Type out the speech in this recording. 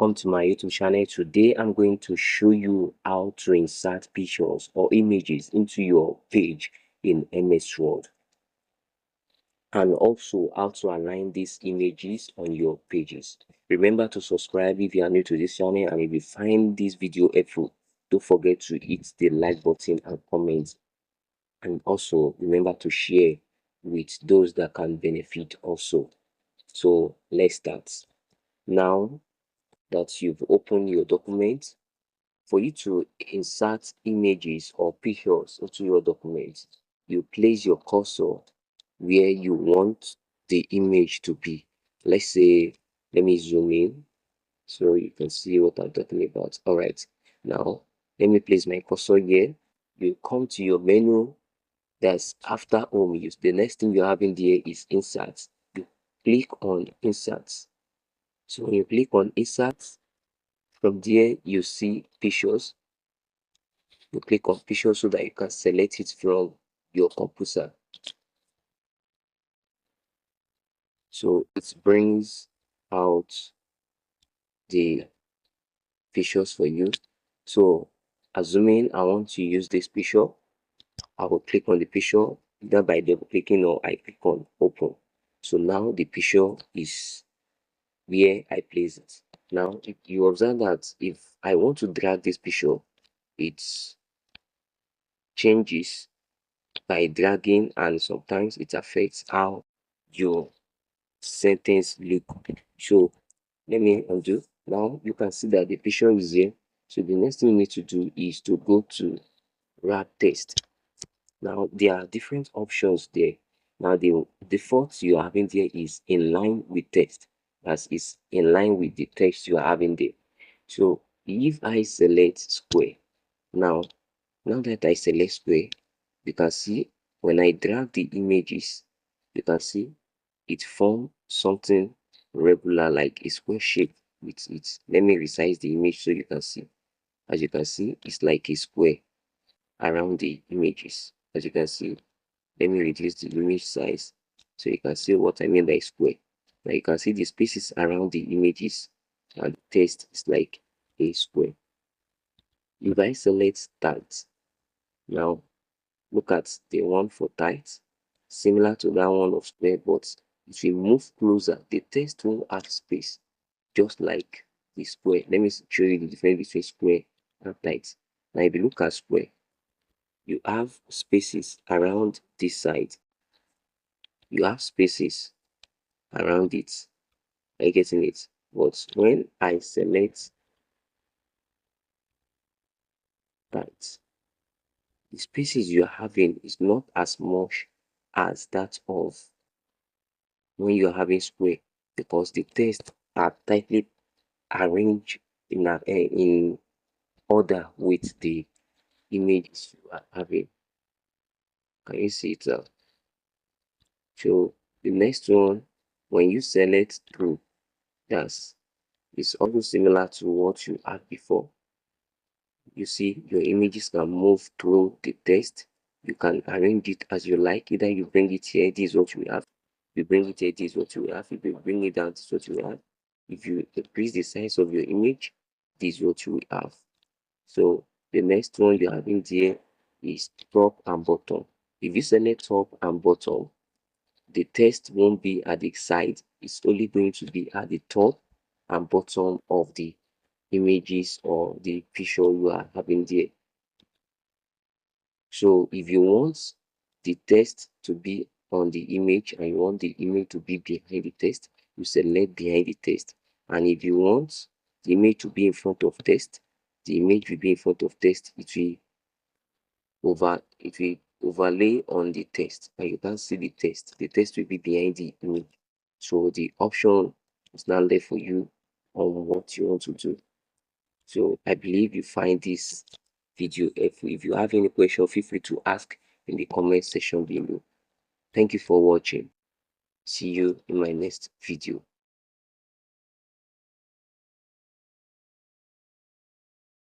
welcome to my YouTube channel. Today I'm going to show you how to insert pictures or images into your page in MS Word, and also how to align these images on your pages. Remember to subscribe if you are new to this channel, and if you find this video helpful, don't forget to hit the like button and comment, and also remember to share with those that can benefit also. So let's start. Now that you've opened your document, for you to insert images or pictures into your document, you place your cursor where you want the image to be. Let's say, let me zoom in so you can see what I'm talking about. All right, now let me place my cursor here. You come to your menu, that's after home. Use the next thing you have in there is insert. You click on insert. So when you click on insert, from there you see pictures. You click on picture so that you can select it from your computer. So it brings out the pictures for you. So assuming I want to use this picture, I will click on the picture either by double clicking or I click on open. So now the picture is where I place it. Now if you observe that if I want to drag this picture, it changes by dragging, and sometimes it affects how your sentence look. So let me undo. Now you can see that the picture is here. So the next thing you need to do is to go to wrap text. Now there are different options there. Now the default you are having there is in line with text. That is in line with the text you are having there. So if I select square, now that I select square, you can see when I drag the images, you can see it form something regular like a square shape with it. Let me resize the image so you can see. As you can see, it's like a square around the images. As you can see, let me reduce the image size so you can see what I mean by square. Now you can see the spaces around the images, and the text is like a square. If I select start, now look at the one for tight, similar to that one of square, but if you move closer, the text will add space, just like the square. Let me show you the difference between square and tight. Now, if you look at square, you have spaces around this side. You have spaces around it. Are you getting it? But when I select tight, the spaces you're having is not as much as that of when you're having square, because the text are tightly arranged in order with the images you are having. Can you see it? So the next one, when you select through, that's it's also similar to what you had before. You see, your images can move through the text. You can arrange it as you like. Either you bring it here, this is what we have. If you bring it here, this is what you have. If you bring it down, this is what you have. If you increase the size of your image, this is what you will have. So the next one you have in here is top and bottom. If you select top and bottom, the text won't be at the side. It's only going to be at the top and bottom of the images or the picture you are having there. So if you want the text to be on the image and you want the image to be behind the text, you select behind the text. And if you want the image to be in front of text, the image will be in front of text. It will overlay on the text, and you can see the text. The text will be behind the image. So the option is now left for you on what you want to do. So I believe you find this video helpful. If you have any question, feel free to ask in the comment section below. Thank you for watching. See you in my next video.